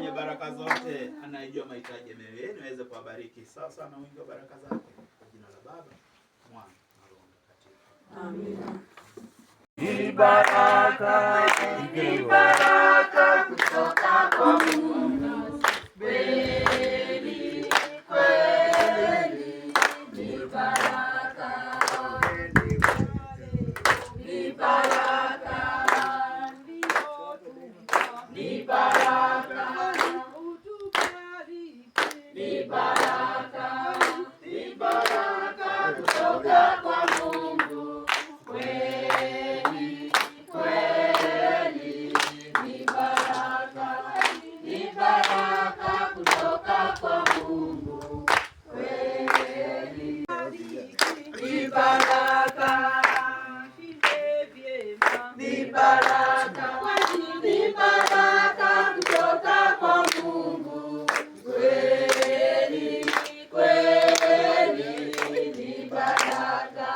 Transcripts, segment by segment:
mwenye baraka zote anayejua mahitaji yenu aweze kuwabariki sasa na wingi wa baraka zake. Kwa jina la Baba, Mwana na Roho Mtakatifu. Amina. Ni baraka kutoka kwa Mungu. Kweli kweli ni baraka. Ni baraka. Ni baraka. Ni baraka. Ni baraka kutoka kwa Mungu. Kweli kweli ni baraka. Ni baraka kutoka kwa Mungu. Kweli ni baraka. Ni baraka. Ni baraka kutoka kwa Mungu. Kweli kweli ni baraka.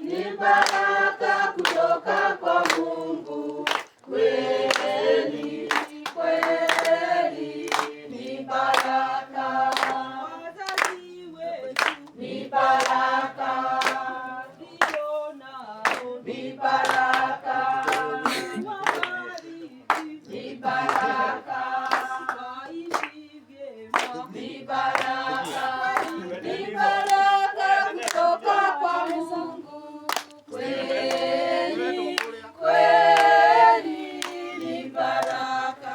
Ni baraka kutoka kwa Mungu. Kweli kweli ni baraka. Ni baraka. Ni baraka. Ni baraka. Ni baraka. Ni baraka kutoka kwa Mungu. Kweli kweli ni baraka.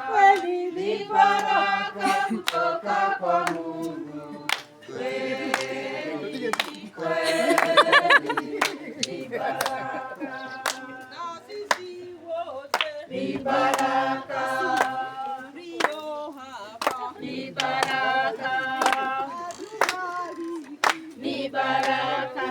Ni baraka kutoka kwa Mungu. Kweli kweli ni baraka. Ni baraka. Ni baraka. Ni baraka.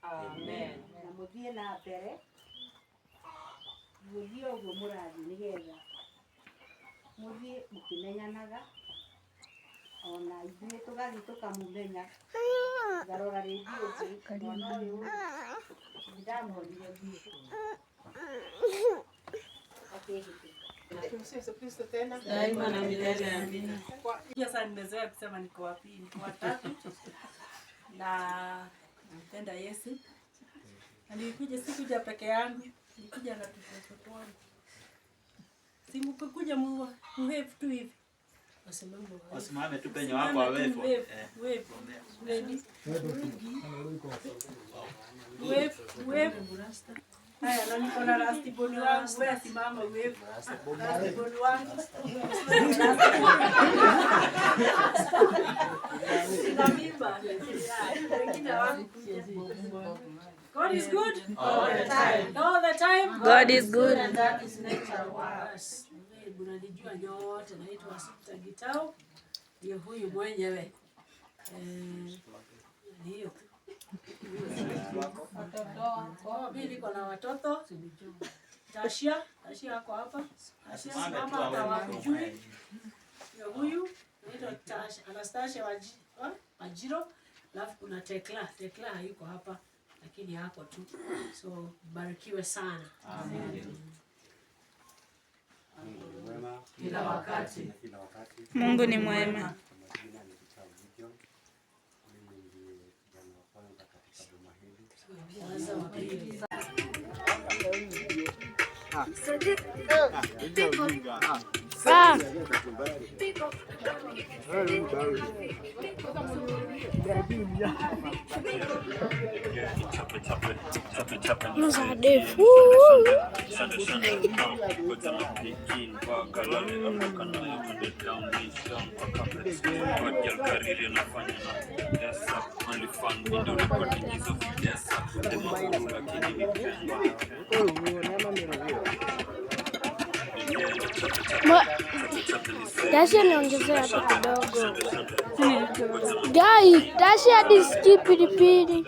Amen. Na muthie na mbere muthie uguo murathi nigetha muthie mukimenyanaga ona ithuĩ tũgathiĩ tũkamũmenya ngarora rĩngĩ ũngĩ mwana ũyũ ndamwonire mbica Yesu Kristo tena daima na milele. Amina. Sasa nimezoea kusema niko wapi? Niko watatu. Na nampenda Yesu. Na nilikuja sikuja peke yangu. Nilikuja na mtoto wangu. Simkuja muhefu tu hivi. Wasimame tu penye wako wawepo. Haya, na niko na rastiboni wangu. Wewe simama uwepo. Rastiboni wangu. God is good all the time. All the time. God is good. And that is nature works. Unanijua nyote, naitwa Sita Gitau. Ndio huyu mwenyewe. Ndio. Watoto. Mimi niko na watoto. Tasha ako hapa. Tasha mama hawakujui. Ndio huyu naitwa Tasha, Anastasia Wajiro. Alafu kuna Tekla hayuko hapa lakini hapo tu. So barikiwe sana. Amen. Kila wakati. Mungu ni mwema. Tasha niongezea hapo kidogo. Gai, Tasha hadi sikii pilipili.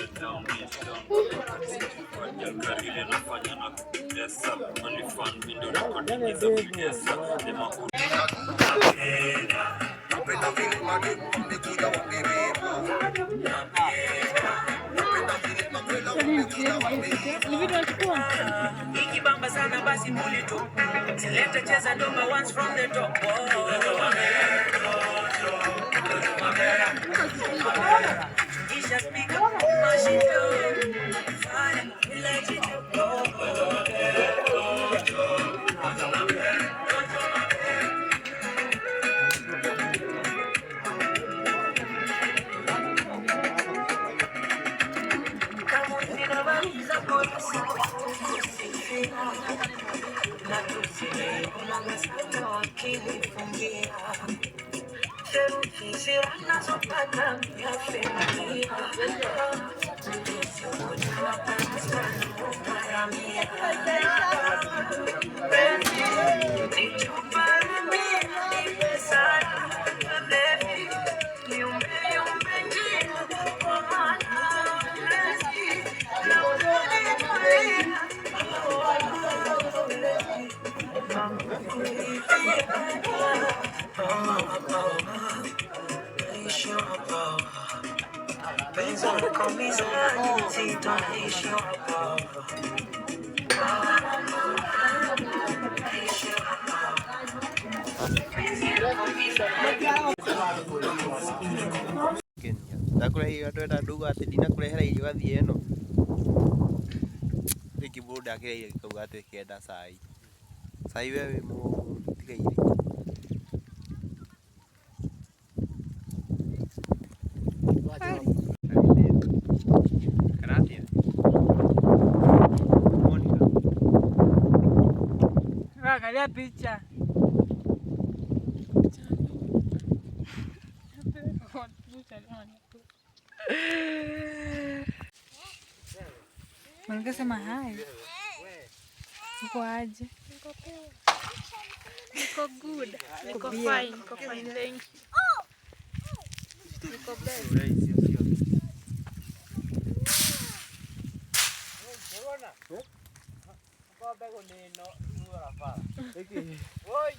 Ikibamba sana basi mulito. Select cheza number ones from the top. Isha speak up, mashito. Fire, let it go. Ndakurehi atwenda ndugu ati ndinakurehera irio gathie ino riki buda akireire gikauga ati kienda cai we wi mutigaire Angalia picha. Wangesema hai. Uko aje? Niko good. Niko fine. Niko fine. Thank you. Niko best. Oi.